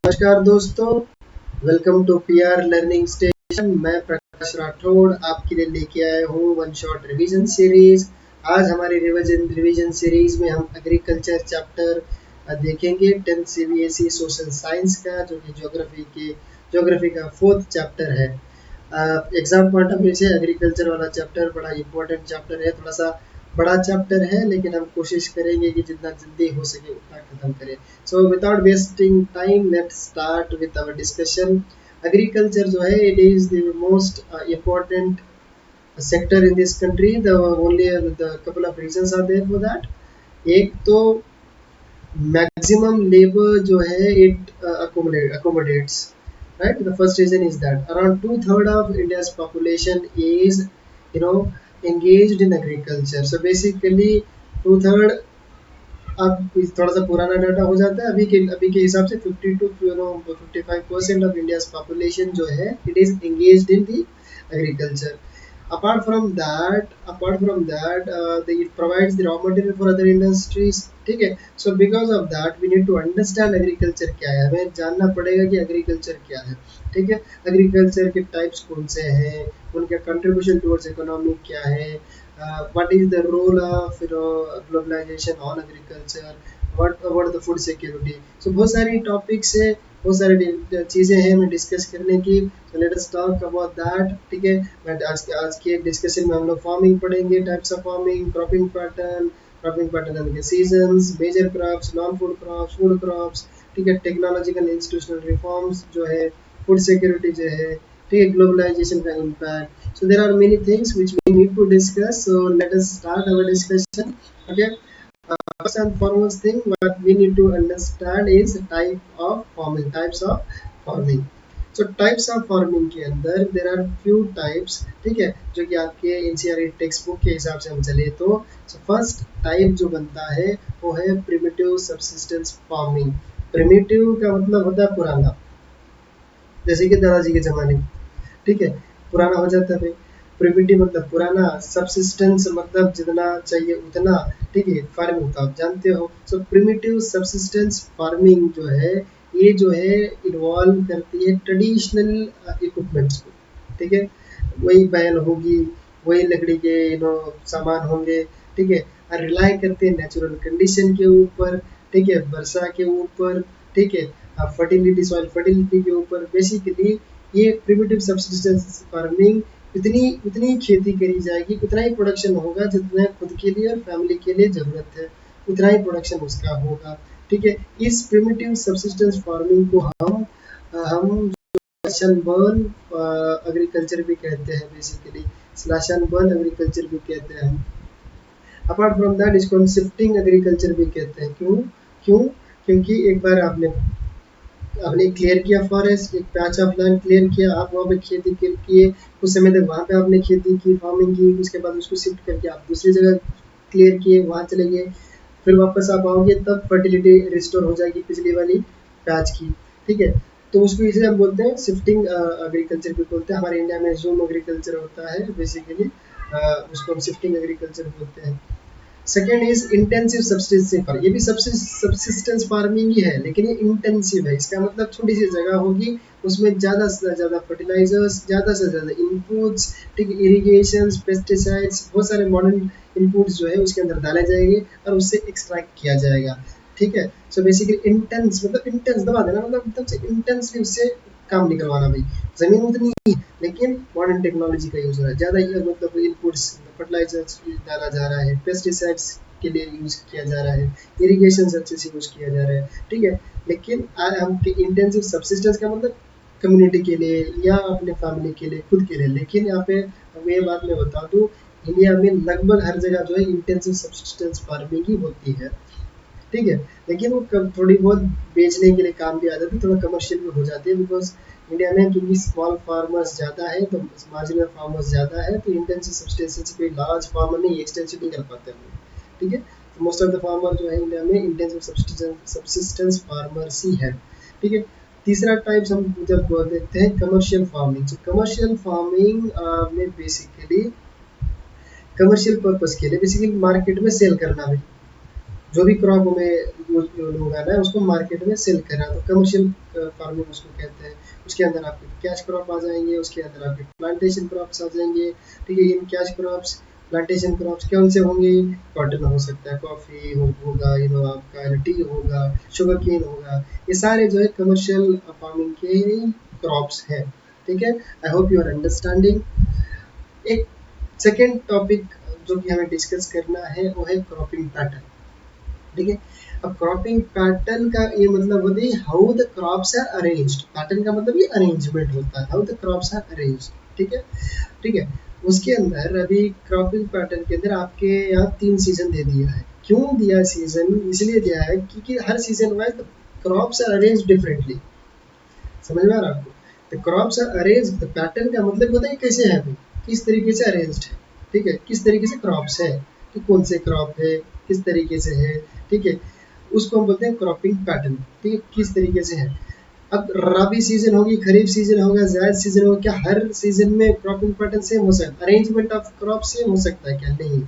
नमस्कार दोस्तों, welcome to PR learning station. मैं प्रकाश राठौड़ आपके लिए लेके आया हूँ वन शॉट रिवीजन सीरीज। आज हमारी रिवीजन सीरीज में हम एग्रीकल्चर चैप्टर देखेंगे 10th सीबीएसई सोशल साइंस का, जो कि ज्योग्राफी का 4th चैप्टर है। एग्जाम पॉइंट ऑफ व्यू से एग्रीकल्चर वाला चैप्टर बड़ा इंपॉर्टेंट चैप्टर है। थोड़ा सा बड़ा चैप्टर है, लेकिन हम कोशिश करेंगे कि जितना जल्दी हो सके उतना खत्म करें। So without wasting time let's start with our discussion. Agriculture जो है, it is the most important sector in this country. The only the couple of reasons are there for that. एक तो मैक्सिमम लेबर जो है it accommodates, right? The first reason is that around two-thirds of India's population is, you know, engaged in agriculture. So basically two-third, अब थोड़ा सा पुराना data हो जाता है, अभी के हिसाब से 50 to 55% ऑफ इंडियाज पॉपुलेशन जो है it is engaged in the agriculture. apart from that it provides the raw material for other industries। ठीक है, so because of that we need to understand agriculture क्या है। हमें जानना पड़ेगा कि एग्रीकल्चर क्या है। ठीक है, एग्रीकल्चर के टाइप्स कौन से हैं, उनका कंट्रीब्यूशन टुवर्ड्स इकोनॉमी क्या है, what is the role of globalization on agriculture, what about the food security। so बहुत सारी टॉपिक्स है, बहुत सारी चीज़ें हैं हमें डिस्कस करने की। so let us talk about that। ठीक है, बट आज के डिस्कशन में हम लोग फार्मिंग पढ़ेंगे, types of farming, cropping pattern के seasons, major crops, non food crops, food crops. ठीक है, टेक्नोलॉजिकल इंस्टीट्यूशनल रिफॉर्म्स जो है, फूड सिक्योरिटी जो है, ठीक है, ग्लोबलाइजेशन का impact. so there are many things which we need to discuss, so let us start our discussion। okay, first and foremost thing what we need to understand is types of farming। so types of farming के अंदर there are few types। ठीक है, जो कि आपके NCERT text book के हिसाब से हम चले तो फर्स्ट टाइप जो बनता है वो है प्रिमिटिव सबसिस्टेंस फार्मिंग। प्रिमिटिव का मतलब होता है पुराना, जैसे कि दादाजी के जमाने। ठीक है, पुराना हो जाता है। प्रिमिटिव मतलब पुराना, सबसिस्टेंस मतलब जितना चाहिए उतना। ठीक है, फार्मिंग तो आप जानते हो। सो प्रिमिटिव सबसिस्टेंस फार्मिंग जो है, ये जो है इन्वॉल्व करती है ट्रेडिशनल इक्विपमेंट्स को। ठीक है, वही बैल होगी, वही लकड़ी के सामान होंगे। ठीक है, और रिलाई करते हैं नेचुरल कंडीशन के ऊपर। ठीक है, वर्षा के ऊपर। ठीक है, फर्टिलिटी, सॉइल फर्टिलिटी के ऊपर। बेसिकली ये प्रिमिटिव सब्सिस्टेंस फार्मिंग, उतनी उतनी खेती करी जाएगी, उतना ही प्रोडक्शन होगा जितना खुद के लिए और फैमिली के लिए ज़रूरत है, उतना ही प्रोडक्शन उसका होगा। ठीक है, इस प्रिमिटिव सब्सिस्टेंस फार्मिंग को हम स्लैश एंड बर्न एग्रीकल्चर भी कहते हैं। Basically slash and burn agriculture भी कहते हैं हम। अपार्ट फ्रॉम दैट इसको हम शिफ्टिंग एग्रीकल्चर भी कहते हैं। क्यों? क्योंकि एक बार आपने क्लियर किया फॉरेस्ट, एक पैच ऑफ लैंड क्लियर किया, आप वहाँ पे खेती किए, कुछ समय तक वहाँ पे आपने खेती की, फार्मिंग की, उसके बाद उसको शिफ्ट करके आप दूसरी जगह क्लियर किए, वहाँ चले गए, फिर वापस आप आओगे तब फर्टिलिटी रिस्टोर हो जाएगी पिछली वाली पैच की। ठीक है, तो उसको इसे हम बोलते हैं शिफ्टिंग एग्रीकल्चर भी बोलते हैं। हमारे इंडिया में जूम एग्रीकल्चर होता है बेसिकली, उसको हम शिफ्टिंग एग्रीकल्चर बोलते हैं। Second is intensive subsistence farming. ये भी सब्सिस्टेंस फार्मिंग ही है, लेकिन ये इंटेंसिव है। इसका मतलब छोटी सी जगह होगी, उसमें ज़्यादा से ज़्यादा फर्टिलाइजर्स, ज़्यादा से ज़्यादा इनपुट्स, ठीक है, इरीगेशन, पेस्टिसाइड्स, बहुत सारे मॉडर्न इनपुट्स जो है उसके अंदर डाले जाएंगे और उससे एक्सट्रैक्ट किया जाएगा। ठीक है, सो बेसिकली इंटेंस मतलब इंटेंस दबा देना, मतलब एकदम से इंटेंसली उससे काम निकलवाना। भाई जमीन उतनी ही, लेकिन मॉडर्न टेक्नोलॉजी का यूज़ हो रहा है, ज़्यादा मतलब इनपुट्स, फर्टिलाइजर्स डाला जा रहा है, पेस्टिसाइड्स के लिए यूज़ किया जा रहा है, इरीगेशन अच्छे से यूज़ किया जा रहा है। ठीक है, लेकिन हम इंटेंसिव सब्सिस्टेंस का मतलब कम्युनिटी के लिए या अपने फैमिली के लिए, खुद के लिए। लेकिन यहाँ पे ये बात मैं बता दूँ, इंडिया में लगभग हर जगह जो है इंटेंसिव सब्सिस्टेंस फार्मिंग ही होती है। ठीक है, लेकिन वो थोड़ी बहुत बेचने के लिए काम भी आ जाती है, थोड़ा कमर्शियल भी हो जाती है। बिकॉज इंडिया में क्योंकि स्मॉल फार्मर्स ज़्यादा है, तो मार्जिनल फार्मर्स ज़्यादा है, तो इंटेंसिव सब्सिस्टेंस कोई लार्ज फार्मर नहीं एक्सटेंसिव नहीं कर पाते हैं। ठीक है, तो मोस्ट ऑफ द फार्मर जो है इंडिया में इंटेंसिव सब्सिस्टेंस फार्मर्स ही है। ठीक है, तीसरा टाइप्स हम जब देखते हैं कमर्शियल फार्मिंग। तो कमर्शियल फार्मिंग में बेसिकली कमर्शियल पर्पस के लिए, बेसिकली मार्केट में सेल करना है। जो भी क्रॉप हमें उगाना है उसको मार्केट में सेल करना है, तो कमर्शियल फार्मिंग उसको कहते हैं। उसके अंदर आपके कैश क्रॉप आ जाएंगे, उसके अंदर आपके प्लांटेशन क्रॉप्स आ जाएंगे। ठीक है, in cash crops plantation crops कौन से होंगे? कॉटन हो सकता है, कॉफ़ी होगा, आपका टी होगा, शुगर केन होगा, ये सारे जो है कमर्शियल फार्मिंग के क्रॉप्स हैं। ठीक है, I hope you are understanding. एक सेकेंड टॉपिक जो कि हमें डिस्कस करना है वो है क्रॉपिंग पैटर्न। ठीक है, अब क्रॉपिंग पैटर्न का ये मतलब होता है how the crops are arranged. Pattern का मतलब ये अरेंजमेंट होता है, how the crops are arranged. ठीक है, ठीक है। उसके अंदर अभी क्रॉपिंग पैटर्न के अंदर आपके यहाँ 3 सीजन दे दिया है। क्यों दिया सीजन? इसलिए दिया है क्योंकि हर season wise crops are arrange differently. समझ में आ रहा है आपको? The crops are arrange, the pattern का मतलब होता है कैसे है, भाई किस तरीके से अरेंज्ड है। ठीक है, किस तरीके से क्रॉप्स है, कि कौन से क्रॉप है, किस तरीके से है। ठीक है, उसको हम बोलते हैं क्रॉपिंग पैटर्न। ठीक है, किस तरीके से है। अब रबी सीजन होगी, खरीफ सीजन होगा, जायद सीजन होगा, क्या हर सीजन में क्रॉपिंग पैटर्न सेम हो सकता है? अरेंजमेंट ऑफ क्रॉप सेम हो सकता है क्या? नहीं।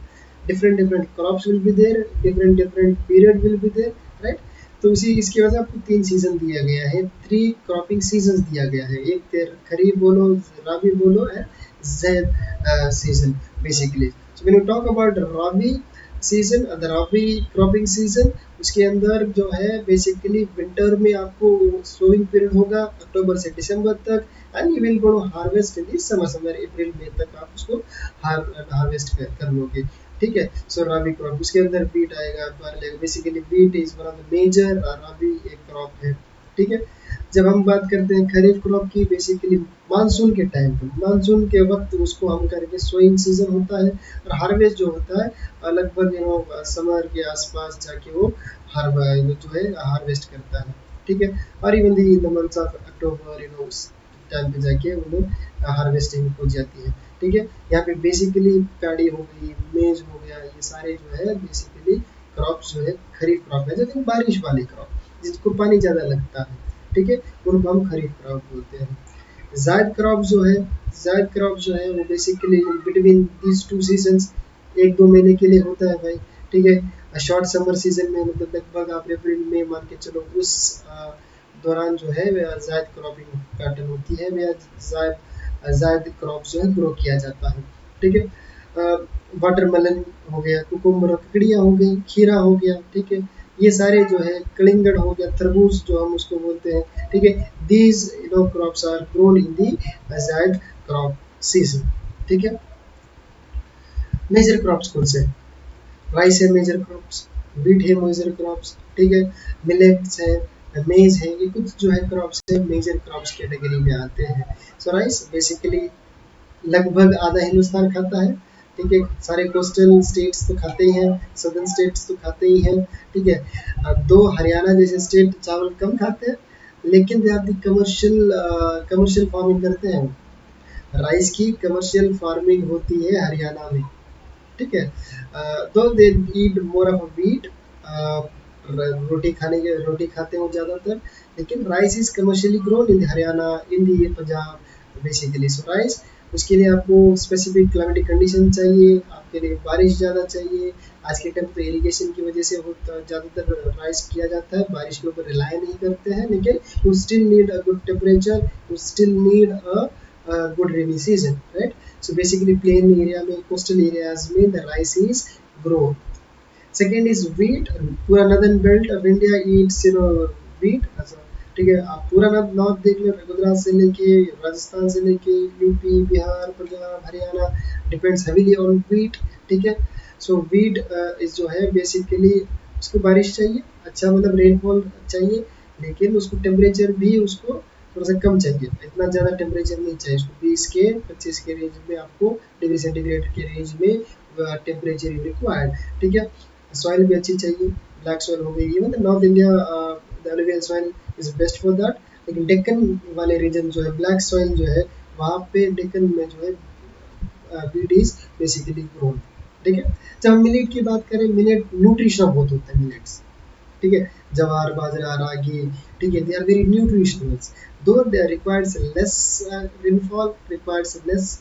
Different different crops will be there, different different period will be there, right. तो उसी इसकी वजह से आपको 3 सीजन दिया गया है, 3 क्रॉपिंग सीजन दिया गया है। एक खरीफ बोलो, रबी बोलो एंड जायद season basically. So when you talk about rabi season, the rabi cropping season, उसके अंदर जो है बेसिकली विंटर में आपको सोइंग पीरियड होगा अक्टूबर से दिसंबर तक, and you will go harvest in the summer, summer अप्रैल मई तक आप उसको हार्वेस्ट कर लोगे। ठीक है, सो रबी क्रॉप उसके अंदर वीट आएगा, basically wheat is one of the major rabi एक क्रॉप है। ठीक है, जब हम बात करते हैं खरीफ क्रॉप की, बेसिकली मानसून के टाइम पे, मानसून के वक्त उसको हम करके सोइंग सीजन होता है, और हार्वेस्ट जो होता है लगभग समर के आसपास जाके वो जो है हार्वेस्ट करता है। ठीक है, और even the in the months of October उस टाइम पे जाके वो लोग हार्वेस्टिंग हो जाती है। ठीक है, यहाँ पे बेसिकली पैडी हो गई, मेज हो गया, ये सारे जो है बेसिकली क्रॉप्स जो है खरीफ क्रॉप है, जो बारिश वाली क्रॉप जिसको पानी ज़्यादा लगता है। ठीक है, उनको हम खरीफ क्रॉप बोलते हैं। जायद क्रॉप जो है, जायद क्रॉप जो है वो basically between these two seasons, 1-2 महीने के लिए होता है भाई। ठीक है, शॉर्ट समर सीजन में मतलब लगभग आप अप्रैल में मान के चलो, उस दौरान जो है जायद क्रॉपिंग पैटर्न होती है, या जायद क्रॉप जो है ग्रो किया जाता है। ठीक है, वाटरमेलन हो गया, कुकुम्बर, ककड़ियाँ हो गई, खीरा हो गया। ठीक है, ये सारे जो है, कलिंगड़ हो गया, तरबूज जो हम उसको बोलते हैं। ठीक है, these crops are grown in the Zaid crop season. ठीक है, मेजर क्रॉप्स कौन से? राइस है मेजर क्रॉप्स, वीट है मेजर क्रॉप्स। ठीक है, मिलेट्स है, मेज है, ये कुछ जो है क्रॉप्स है मेजर क्रॉप्स कैटेगरी में आते हैं। सो राइस बेसिकली लगभग आधा हिंदुस्तान खाता है। ठीक है, सारे कोस्टल स्टेट्स तो खाते ही हैं, सदर्न स्टेट्स तो खाते ही हैं। ठीक है, दो हरियाणा जैसे स्टेट चावल कम खाते हैं, लेकिन they are the commercial farming करते हैं। राइस की कमर्शियल फार्मिंग होती है हरियाणा में। ठीक है, तो दे ईट मोर ऑफ वीट, रोटी खाते हो ज़्यादातर, लेकिन rice is commercially grown in Haryana, in the Punjab basically. So rice, उसके लिए आपको स्पेसिफिक क्लाइमेटिक कंडीशन चाहिए, आपके लिए बारिश ज़्यादा चाहिए। आज के टाइम तो इरिगेशन की वजह से ज़्यादातर राइस किया जाता है, बारिश के ऊपर रिलाई नहीं करते हैं, लेकिन you still need a good temperature, you still need a good rainy season, right? So basically plain area में, coastal areas में the rice is grown. Second is wheat, पूरा northern belt of India eats wheat। अच्छा, ठीक है, आप पूरा north देख लो, गुजरात से लेके राजस्थान से लेके UP, Bihar, Punjab, Haryana depends heavily on wheat। ठीक है, सो wheat इस जो है बेसिकली उसको बारिश चाहिए, अच्छा मतलब रेनफॉल चाहिए, लेकिन उसको टेम्परेचर भी उसको थोड़ा सा कम चाहिए, इतना ज़्यादा टेम्परेचर नहीं चाहिए उसको, 20 के 25 के रेंज में आपको, डिग्री सेंटीग्रेड के रेंज में टेम्परेचर रिक्वायर्ड। ठीक है, सॉइल भी अच्छी चाहिए, ब्लैक सॉइल हो गई, मतलब north India the alluvial soil is best for that. लेकिन डेक्कन वाले रीजन जो है, ब्लैक सॉइल जो है, वहाँ पे डेक्कन में जो है वीट इज बेसिकली ग्रोन। ठीक है, जब हम मिलेट की बात करें, मिलेट न्यूट्रिशन बहुत होता है मिलेट्स। ठीक है, जवार, बाजरा, रागी, ठीक है, दे are very nutritional, though they requires less rainfall, requires less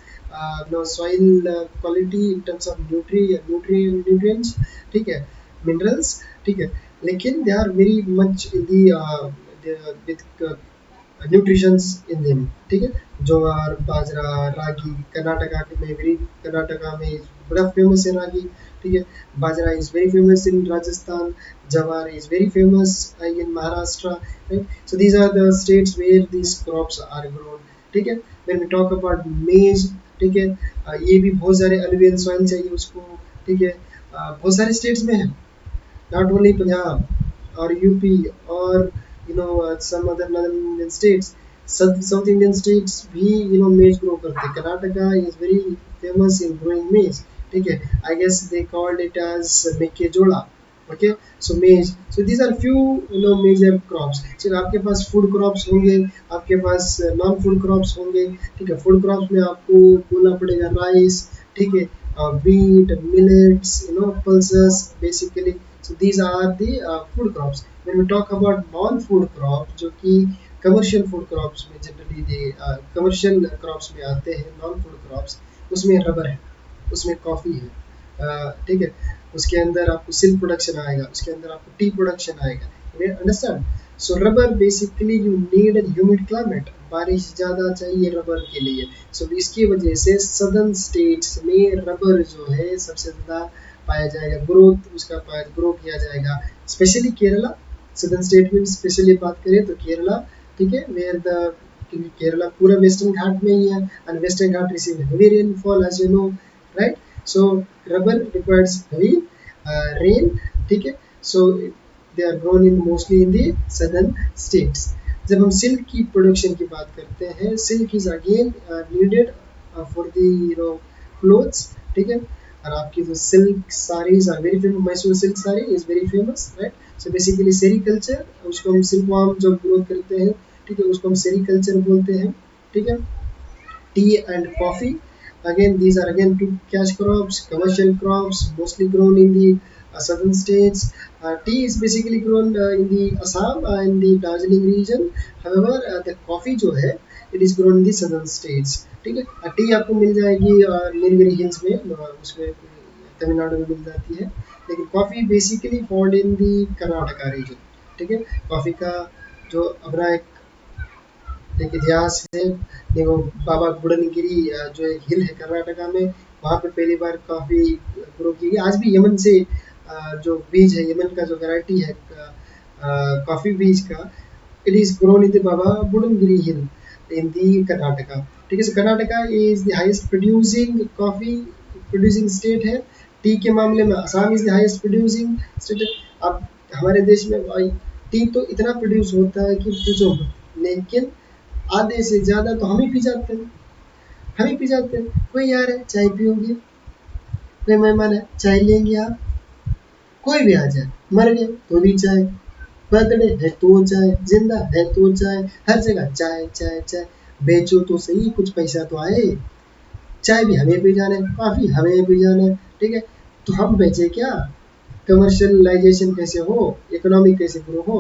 soil quality in terms of nutrients, ठीक है, minerals। ठीक है, लेकिन they are very much in the with nutritions in them, ठीक है। ज्वार, बाजरा, रागी, कर्नाटका में वेरी, कर्नाटका में बड़ा फेमस है रागी, ठीक है। Bajra is very famous in Rajasthan, jowar is very famous in Maharashtra, right. So these are the states where these crops are grown, ठीक है। व्हेन वी टॉक अबाउट मेज, ठीक है, ये भी बहुत सारे अलुवियल सॉइल चाहिए उसको, ठीक है। बहुत सारे स्टेट्स में है, not only Punjab or UP or some other northern Indian states, South Indian states भी maize grow करते हैं। Karnataka is very famous in growing maize, ठीक है। I guess they called it as मेक्केजोड़ा, okay, so maize, so these are few major crops। so आपके पास food crops होंगे, आपके पास non food crops होंगे, ठीक है। फूड क्रॉप्स में आपको बोलना पड़ेगा राइस, ठीक है, wheat, millets, pulses basically, so these are the food crops। when we talk about non food crops जो कि कमर्शियल फूड क्रॉप्स में जनरली कमर्शियल क्रॉप्स में आते हैं, नॉन फूड क्रॉप्स, उसमें रबर है, उसमें कॉफ़ी है, ठीक है, उसके अंदर आपको सिल्क प्रोडक्शन आएगा, उसके अंदर आपको टी प्रोडक्शन आएगा, understand. So rubber basically you need an humid climate, बारिश ज़्यादा चाहिए रबर के लिए। सो इसकी वजह से सदर्न स्टेट्स में रबर जो है सबसे ज़्यादा पाया जाएगा, ग्रोथ उसका ग्रो किया जाएगा, स्पेशली केरला। सदर्न स्टेट में स्पेशली बात करें तो केरला, ठीक है, वेयर द, क्योंकि केरला पूरा वेस्टर्न घाट में ही है, and western Ghat receive heavy rainfall as you know, right. So rubber requires heavy rain, ठीक है। So they are grown in mostly in the southern states. जब हम सिल्क की प्रोडक्शन की बात करते हैं, silk is again needed for the clothes, ठीक है। और आपकी जो silk saris are very famous, Mysore silk sari is very famous, right. So basically sericulture, उसको हम सिल्क वार्म जो ग्रोथ करते हैं, ठीक है, उसको हम सेरीकल्चर बोलते हैं, ठीक है। tea and coffee, again these are again two cash crops, commercial crops, mostly grown in the southern states. Tea is basically grown in the Assam and the Darjeeling region, however the coffee जो है it is grown in the southern states, ठीक है। T आपको मिल जाएगी Nilgiri hills में, उसमें तमिलनाडु में मिल जाती है, लेकिन coffee basically found in the Karnataka region, ठीक है। कॉफ़ी का जो अपना एक इतिहास है, देखो बाबा बुडनगिरी जो एक हिल है कर्नाटका में, वहाँ पे पहली बार कॉफ़ी ग्रो की गई। आज भी यमन से जो बीज है, यमन का जो वैरायटी है कॉफ़ी बीज का, it is grown in the Baba Budangiri hill in the Karnataka, ठीक है। So Karnataka is the highest producing coffee producing state है। टी के मामले में Assam is the highest producing state. अब हमारे देश में टी तो इतना प्रोड्यूस होता है कि पूछो, लेकिन आधे से ज़्यादा तो हम ही पी जाते हैं, हम ही पी जाते हैं। कोई यार है चाय पियोगे, कोई मेहमान है चाय लेंगे आप, कोई भी आ जाए, मर गए तो भी चाय, बर्थडे है तो चाय, जिंदा है तो चाय, हर जगह चाय चाय चाय। बेचो तो सही, कुछ पैसा तो आए। चाय भी हमें पी जाना है, कॉफ़ी हमें पी जाना है, ठीक है। तो हम बेचे क्या, कमर्शियलाइजेशन कैसे हो, इकोनॉमी कैसे ग्रो हो,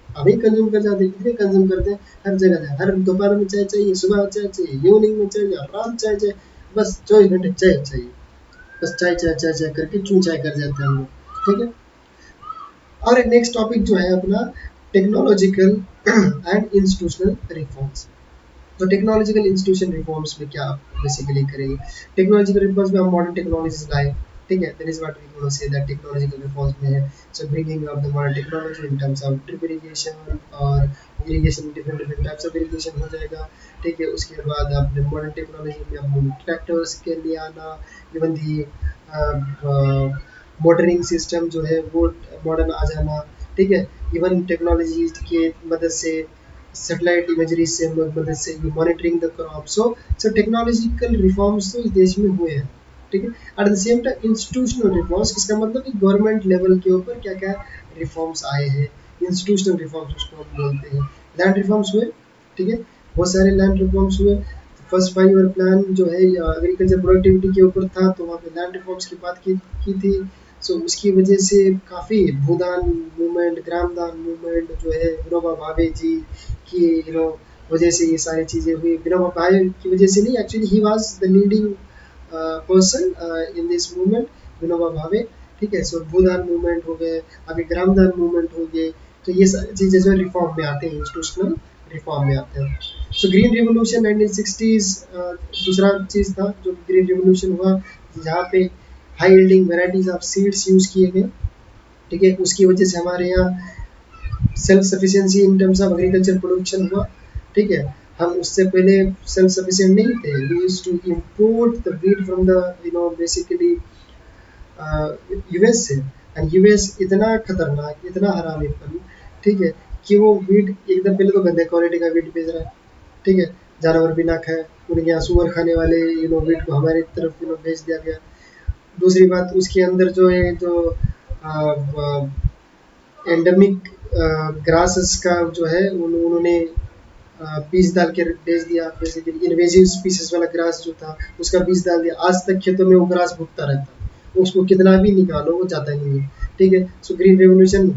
हम ही कंज्यूम कर जाते हैं, कितने कंज्यूम करते हैं, हर जगह जाए, हर दोपहर में चाय चाहिए, सुबह चाय चाहिए, इवनिंग में चाय चाहिए, रात चाय चाहिए, बस 24 घंटे चाय चाहिए, बस चाय चाय चाय चाय करके चूँ चाय कर जाते हैं हम लोग, ठीक है। और नेक्स्ट टॉपिक जो है अपना टेक्नोलॉजिकल एंड इंस्टीट्यूशनल रिफॉर्म्स। तो टेक्नोलॉजिकल इंस्टीट्यूशन रिफॉर्म्स में क्या आप बेसिकली करेंगे, टेक्नोलॉजिकल रिफॉर्म्स में हम मॉडर्न टेक्नोलॉजीज लाए, ठीक है। That is what we gonna say that technological reforms में है। So bringing up the modern technology in terms of drip irrigation, और irrigation different different types of irrigation हो जाएगा, ठीक है। उसके बाद आपने मॉडर्न टेक्नोलॉजी में अपने ट्रैक्टर्स के लिए आना, इवन दी मोटरिंग सिस्टम जो है वो मॉडर्न आ जाना, ठीक है। इवन टेक्नोलॉजी के मदद से सैटेलाइट इमेजरी से मदद से monitoring the crop. So technological reforms तो इस देश में हुए हैं, ठीक है। Eight the same time institutional reforms, इसका मतलब कि गवर्नमेंट लेवल के ऊपर क्या क्या रिफॉर्म्स आए हैं, इंस्टीट्यूशनल रिफॉर्म्स उसको हम बोलते हैं। लैंड रिफॉर्म्स हुए, ठीक है, बहुत सारे लैंड रिफॉर्म्स हुए। फर्स्ट 5 ईयर प्लान जो है एग्रीकल्चर प्रोडक्टिविटी के ऊपर था, तो वहाँ पे लैंड रिफॉर्म्स की बात की थी। सो उसकी वजह से काफ़ी भूदान मूवमेंट, ग्रामदान मूवमेंट जो है विनोबा भावे जी की वजह से ये सारी चीज़ें हुई। विनोबा भावे की वजह से नहीं, actually he was the leading person in this movement, Vinoba Bhave, ठीक है। सो भूदान मूवमेंट हो गए, आगे ग्रामदान मूवमेंट हो गए, तो ये सारी चीज़ें जो रिफॉर्म में आते हैं, इंस्टीट्यूशनल रिफॉर्म में आते हैं। सो ग्रीन रिवोल्यूशन 1960s दूसरा चीज़ था जो ग्रीन रिवोल्यूशन हुआ, जहाँ पे high yielding varieties of seeds use किए गए, ठीक है। उसकी वजह से हमारे यहाँ self sufficiency in terms of agriculture production हुआ, ठीक है। हम उससे पहले सेल्फ सफिशिएंट नहीं थे, we used to import the wheat from the basically US से। एंड यूएस इतना खतरनाक, इतना हरामीपन, ठीक है, कि वो व्हीट एकदम पहले तो गंदे क्वालिटी का व्हीट बेच रहा है, ठीक है, जानवर भी ना खाए, उनके यहाँ सुअर खाने वाले व्हीट को हमारी तरफ भेज दिया गया। दूसरी बात, उसके अंदर जो है जो एंडेमिक ग्रासेस का जो है उन्होंने बीज डाल के बेच दिया, बेसिकली इन्वेजिव स्पीसीज वाला ग्रास जो था उसका बीज डाल दिया। आज तक खेतों में वो ग्रास भुगता रहता है, उसको कितना भी निकालो वो जाता ही नहीं है, ठीक है। सो ग्रीन रेवोल्यूशन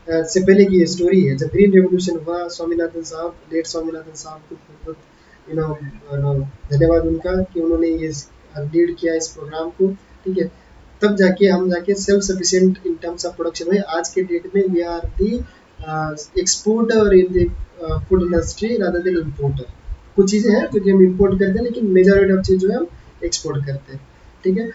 से पहले की ये स्टोरी है। जब ग्रीन रेवोल्यूशन हुआ, स्वामीनाथन साहब, लेट स्वामीनाथन साहब को बहुत धन्यवाद उनका कि उन्होंने ये लीड किया इस प्रोग्राम को, ठीक है। तब जाके हम जाके self sufficient in terms of production हुए। आज के डेट में we are the exporter in the food industry rather than importer. कुछ चीज़ें हैं जो कि हम इम्पोर्ट करते हैं, लेकिन मेजॉरिटी ऑफ चीज़ जो है हम एक्सपोर्ट करते हैं, ठीक है।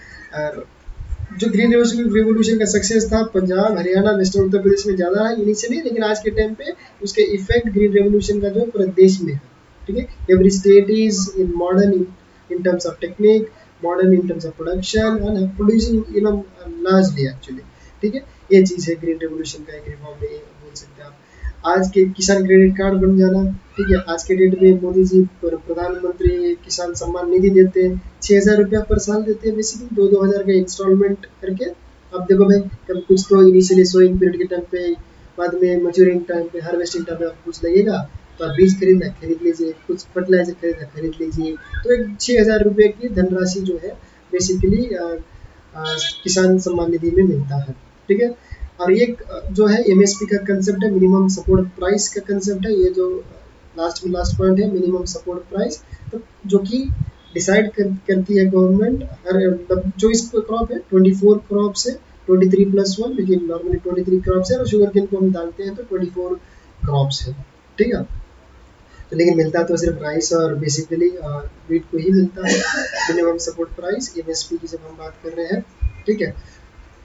जो ग्रीन रिवोल्यूशन का सक्सेस था, पंजाब, हरियाणा, वेस्टर्न उत्तर प्रदेश में ज़्यादा है इनिशियली, लेकिन आज के टाइम पे उसके इफेक्ट ग्रीन रेवोल्यूशन का जो पूरे देश में है, ठीक है। Every state is in modern in terms of technique, modern in terms of production and producing largely actually, ठीक है। ये चीज़ है ग्रीन रेवोल्यूशन का एक रिफॉर्म में बोल सकते हैं आप। आज के किसान क्रेडिट कार्ड बन जाना, ठीक है। आज के डेट में मोदी जी प्रधानमंत्री किसान सम्मान निधि देते हैं, 6,000 रुपया पर साल देते हैं, बेसिकली 2-2 हज़ार का इंस्टॉलमेंट करके। अब देखो भाई, कब कुछ तो इनिशियली सोइंग पीरियड के टाइम पे, बाद में मच्योरिंग टाइम पे, हार्वेस्टिंग टाइम पे आपको कुछ लगेगा, तो आप बीज खरीदना खरीद लीजिए, कुछ फर्टिलाइजर खरीदना खरीद लीजिए, तो एक 6,000 रुपये की धनराशि जो है बेसिकली किसान सम्मान निधि में मिलता है, ठीक है। और ये जो है एमएसपी का कंसेप्ट है, मिनिमम सपोर्ट प्राइस का कंसेप्ट है, ये जो लास्ट में लास्ट पॉइंट है, मिनिमम सपोर्ट प्राइस, तो जो कि डिसाइड करती है गवर्नमेंट। हर मतलब जो इस क्रॉप है 24 क्रॉप है, 23+1, लेकिन नॉर्मली 23 क्रॉप्स है, और शुगर केन को हम डालते हैं तो 24 क्रॉप्स है, ठीक है। तो लेकिन मिलता तो सिर्फ राइस और बेसिकली वीट को ही मिलता है, मिनिमम सपोर्ट प्राइस, एमएसपी की जब हम बात कर रहे हैं, ठीक है।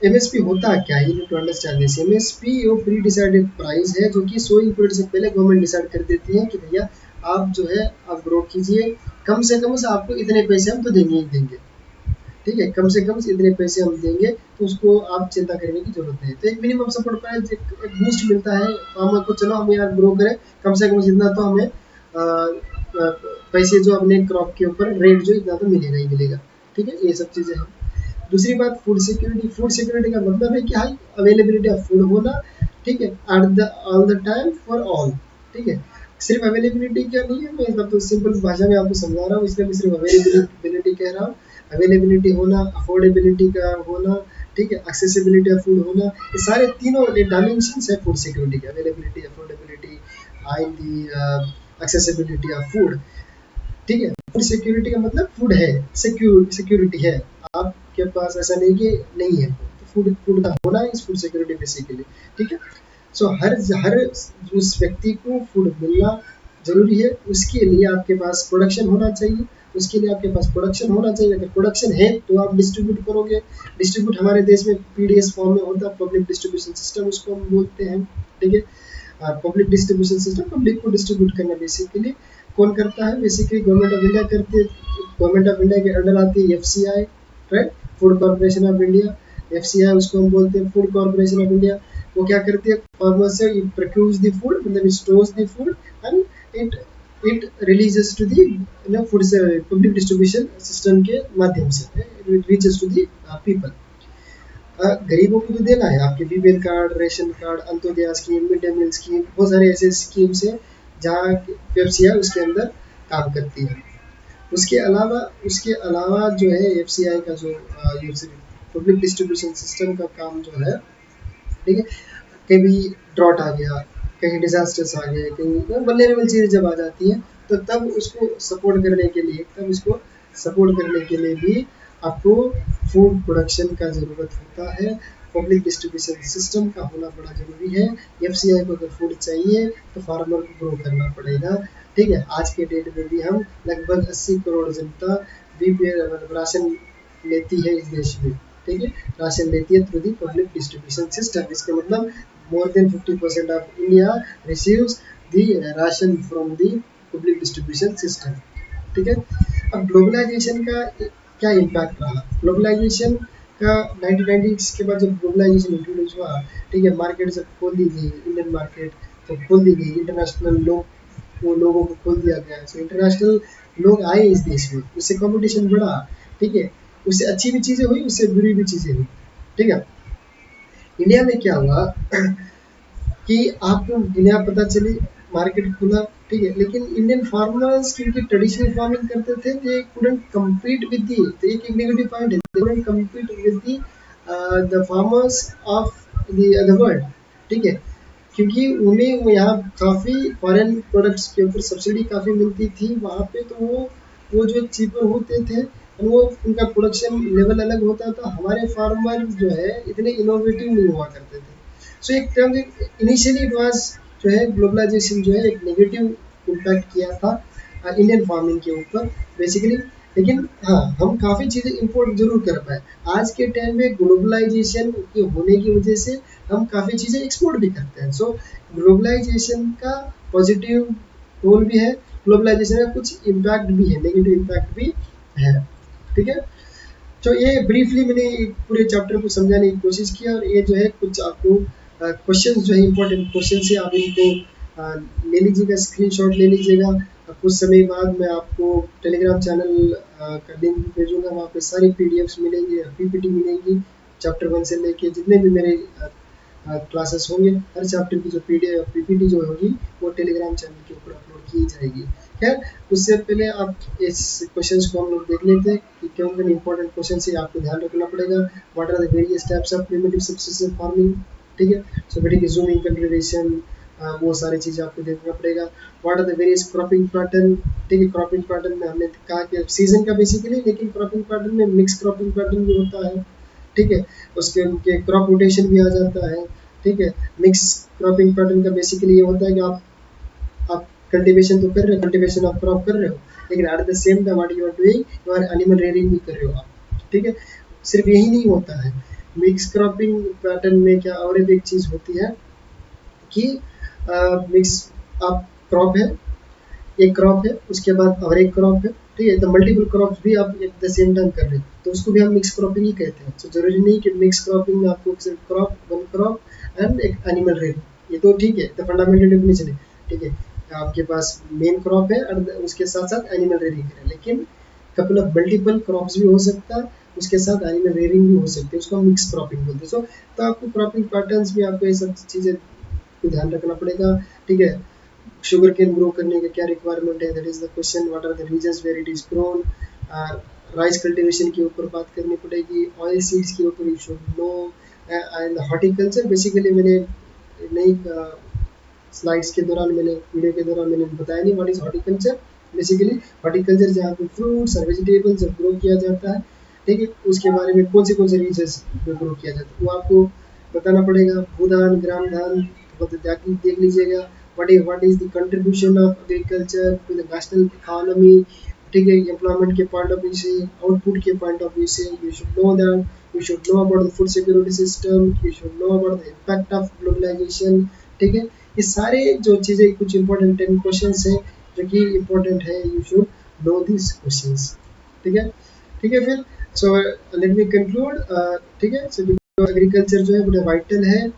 एमएसपी होता है क्या, you need to understand this. MSP वो प्री डिसाइडेड प्राइस है जो कि सोइंग पीरियड से पहले गवर्नमेंट डिसाइड कर देती है कि भैया आप जो है आप ग्रो कीजिए, कम से कम से आपको इतने पैसे हम तो देंगे ही देंगे, ठीक है, कम से कम इतने पैसे हम देंगे, तो उसको आप चिंता करने की जरूरत नहीं। तो एक मिनिमम सपोर्ट प्राइस, एक बूस्ट मिलता है फार्मर को, चलो हम यार ग्रो करें, कम से कम इतना तो हमें पैसे जो अपने क्रॉप के ऊपर रेट जो इतना तो मिलेगा ही मिलेगा, ठीक है। ये सब चीज़ें हैं। दूसरी बात, फूड सिक्योरिटी। फूड सिक्योरिटी का मतलब है कि हाई अवेलेबिलिटी ऑफ फूड होना, ठीक है, at the all the time for all, ठीक है। सिर्फ अवेलेबिलिटी क्या नहीं है, मैं मतलब तो सिंपल भाषा में आपको समझा रहा हूँ, इसलिए मैं सिर्फ अवेलेबिलिटी कह रहा हूँ। अवेलेबिलिटी होना, अफोर्डेबिलिटी का होना, ठीक है, एक्सेसिबिलिटी ऑफ फूड होना, ये सारे तीनों डायमेंशंस है फूड सिक्योरिटी के। Availability, affordability and the accessibility of food, ठीक है। फूड सिक्योरिटी का मतलब फूड है, सिक्योरिटी है, आपके पास ऐसा नहीं कि नहीं है, तो फूड फूड का होना इस फूड सिक्योरिटी बेसिकली, ठीक है। सो हर हर उस व्यक्ति को फूड मिलना जरूरी है, उसके लिए आपके पास प्रोडक्शन होना चाहिए, उसके लिए आपके पास प्रोडक्शन होना चाहिए। अगर प्रोडक्शन है तो आप डिस्ट्रीब्यूट करोगे। डिस्ट्रीब्यूट हमारे देश में पीडीएस फॉर्म में होता है, पब्लिक डिस्ट्रीब्यूशन सिस्टम उसको हम बोलते हैं, ठीक है। पब्लिक डिस्ट्रीब्यूशन सिस्टम, पब्लिक को डिस्ट्रीब्यूट करना बेसिकली कौन करता है, बेसिकली गवर्नमेंट ऑफ इंडिया करती है। गवर्नमेंट ऑफ इंडिया के अंडर आती है FCI, right, food corporation of India. FCI उसको हम बोलते हैं फूड कॉर्पोरेशन ऑफ इंडिया। वो क्या करती है, फार्मर से इट प्रोक्यूर्स द फूड, मतलब it stores the food and it it releases to the food से पब्लिक डिस्ट्रीब्यूशन सिस्टम के माध्यम से it reaches to the people. गरीबों को तो देना है, आपके BPL card, ration card, Antyodaya scheme, mid day meal scheme, बहुत सारे ऐसे स्कीम्स हैं जहाँ एफसीआई उसके अंदर काम करती है। उसके अलावा जो है एफसीआई का जो पब्लिक डिस्ट्रीब्यूशन सिस्टम का काम जो है, ठीक है, कभी ड्रॉट आ गया, कहीं डिजास्टर्स आ गए, कहीं वल्नरेबल चीज़ें जब आ जाती हैं, तो तब उसको सपोर्ट करने के लिए भी आपको फूड प्रोडक्शन का ज़रूरत होता है। पब्लिक डिस्ट्रीब्यूशन सिस्टम का होना बड़ा जरूरी है। एफसीआई को अगर फूड चाहिए तो फार्मर को ग्रो करना पड़ेगा। ठीक है, आज के डेट में भी हम लगभग 80 करोड़ जनता बीपीएल मतलब राशन लेती है इस देश में। ठीक है, राशन लेती है through the public distribution system. इसका मतलब more than 50% of India receives the ration from the public distribution system. ठीक है, अब ग्लोबलाइजेशन का क्या इम्पैक्ट रहा। ग्लोबलाइजेशन का 1990 के बाद जब ग्लोबलाइजेशन इंट्रोड्यूस हुआ, ठीक है, मार्केट जब खोल दी गई, इंडियन मार्केट तो खोल दी गई, इंटरनेशनल लोगों को खोल दिया गया। सो इंटरनेशनल लोग आए इस देश में, उससे कंपटीशन बढ़ा। ठीक है, उससे अच्छी भी चीज़ें हुई, उससे बुरी भी चीज़ें हुई। ठीक है, इंडिया में क्या हुआ कि आपको दुनिया पता चली, मार्केट खुला। ठीक है, लेकिन इंडियन फार्मर्स क्योंकि ट्रेडिशनल फार्मिंग करते थे, they couldn't compete with the, तो एक नेगेटिव पॉइंट है, they couldn't compete with the the farmers of the other world. ठीक है, क्योंकि उन्हें वो यहाँ काफ़ी फॉरेन प्रोडक्ट्स के ऊपर सब्सिडी काफ़ी मिलती थी वहाँ पे, तो वो जो चीपर होते थे और वो उनका प्रोडक्शन लेवल अलग होता था। हमारे फार्मर जो है इतने इनोवेटिव नहीं हुआ करते थे। सो एक तरह से इनिशियली इट वाज जो है ग्लोबलाइजेशन जो है एक नेगेटिव इम्पैक्ट किया था इंडियन फार्मिंग के ऊपर बेसिकली। लेकिन हाँ, हम काफ़ी चीज़ें इंपोर्ट जरूर कर पाए। आज के टाइम में ग्लोबलाइजेशन के होने की वजह से हम काफ़ी चीज़ें एक्सपोर्ट भी करते हैं। सो ग्लोबलाइजेशन का पॉजिटिव रोल भी है, ग्लोबलाइजेशन का कुछ इम्पैक्ट भी है, नेगेटिव इम्पैक्ट भी है। ठीक है, तो ये ब्रीफली मैंने पूरे चैप्टर को समझाने की कोशिश की, और ये जो है कुछ आपको क्वेश्चन जो है इंपॉर्टेंट क्वेश्चन से आप इनको ले लीजिएगा, स्क्रीनशॉट ले लीजिएगा। कुछ समय बाद मैं आपको टेलीग्राम चैनल का लिंक भी भेजूंगा, वहाँ पे सारी पीडीएफ्स मिलेंगी, पीपीटी मिलेंगी, चैप्टर 1 से लेके जितने भी मेरे क्लासेस होंगे, हर चैप्टर की जो पीडीएफ पीपीटी जो होगी वो टेलीग्राम चैनल के ऊपर अपलोड की जाएगी। खैर, उससे पहले आप इस क्वेश्चंस को हम लोग देख लेते हैं कि कौन कौन इंपॉर्टेंट क्वेश्चन से आपको ध्यान रखना पड़ेगा। What are the various types of primitive subsistence farming. ठीक है, सो बेटे की जूमिंग कंट्रीब्यूशन, वो सारी चीज़ें आपको देखना पड़ेगा। What are the various cropping pattern. ठीक है, क्रॉपिंग पैटर्न में हमने कहा कि सीजन का बेसिकली, लेकिन क्रॉपिंग पैटर्न में मिक्स क्रॉपिंग पैटर्न भी होता है। ठीक है, उसके उनके क्रॉप रोटेशन भी आ जाता है। ठीक है, मिक्स क्रॉपिंग पैटर्न का बेसिकली ये होता है कि आप कल्टीवेशन तो कर रहे हो, कल्टीवेशन ऑफ क्रॉप कर रहे हो, लेकिन at the same time what you are doing, you are animal rearing भी कर रहे हो आप। ठीक है, सिर्फ यही नहीं होता है, मिक्स क्रॉपिंग पैटर्न में क्या और एक चीज़ होती है कि मिक्स आप क्रॉप है, एक क्रॉप है, उसके बाद और एक क्रॉप है। ठीक है, तो मल्टीपल क्रॉप्स भी आप एट द सेम टाइम कर रहे हैं, तो उसको भी हम मिक्स क्रॉपिंग ही कहते हैं। तो जरूरी नहीं कि मिक्स क्रॉपिंग में आपको सिर्फ क्रॉप, वन क्रॉप एंड एक एनिमल रेयरिंग, ये तो ठीक है, तो फंडामेंटल डेफिनेशन है। ठीक है, आपके पास मेन क्रॉप है और उसके साथ साथ एनिमल रेयरिंग है, लेकिन कपल ऑफ मल्टीपल क्रॉप्स भी हो सकता है, उसके साथ एनिमल रेयरिंग भी हो सकती है, उसको हम मिक्स क्रॉपिंग बोलते हैं। सो तो आपको क्रॉपिंग पैटर्न्स भी आपको ये सब चीज़ें को ध्यान रखना पड़ेगा। ठीक है, शुगर केन ग्रो करने का क्या रिक्वायरमेंट है, that is the question. What are the reasons where it is grown. Rice cultivation के ऊपर बात करनी पड़ेगी, ऑयल सीड्स के ऊपर you should know, and horticulture basically मैंने नई स्लाइड्स के दौरान, मैंने वीडियो के दौरान मैंने बताया नहीं what is horticulture. Basically horticulture जहाँ पे फ्रूट्स और वेजिटेबल्स जब ग्रो किया जाता है, ठीक है, उसके बारे में कौन से रीजंस में ग्रो किया जाता है वो आपको बताना पड़ेगा। भूदान, ग्राम धान देख लीजिएगा। What is the contribution of agriculture to the national economy. ठीक है, एम्प्लॉयमेंट के पॉइंट ऑफ व्यू से, आउटपुट के पॉइंट ऑफ व्यू से, you should know that, you should know about the food security system, you should know about the impact of globalisation. ठीक है, ये सारे जो चीज़ें कुछ इंपॉर्टेंट 10 क्वेश्चंस है जो कि इंपॉर्टेंट है, you should no this questions. ठीक है, ठीक है, फिर सो लेट मी कंक्लूड। ठीक है, सो एग्रीकल्चर जो है बड़ा वाइटल है,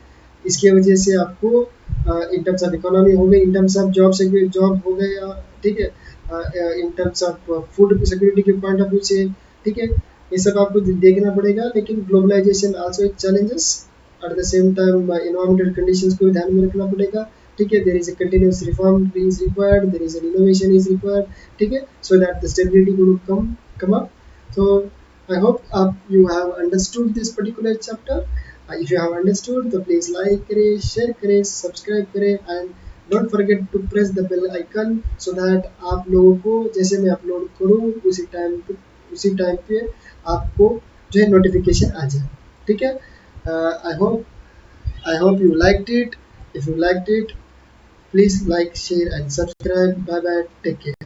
इसकी वजह से आपको इन टर्म्स ऑफ इकोनॉमी हो गई, इन टर्म्स ऑफ जॉब हो गया। ठीक है, in terms of food security के पॉइंट ऑफ व्यू से। ठीक है, ये सब आपको देखना पड़ेगा, लेकिन ग्लोबलाइजेशन आल्सो एक challenges, at the same time environmental conditions को ध्यान में रखना पड़ेगा। ठीक है, there is a continuous reform is required, there is an innovation is required. ठीक है, so that the stability will come up. So I hope you have understood this particular chapter. If you have understood, तो please like करें, share करें, subscribe करें, and don't forget to press the bell icon so that आप लोगों को जैसे मैं upload करूँ उसी टाइम पे आपको जो है नोटिफिकेशन आ जाए। ठीक है, I hope you liked it. If you liked it, please like, share, and subscribe. Bye bye. Take care.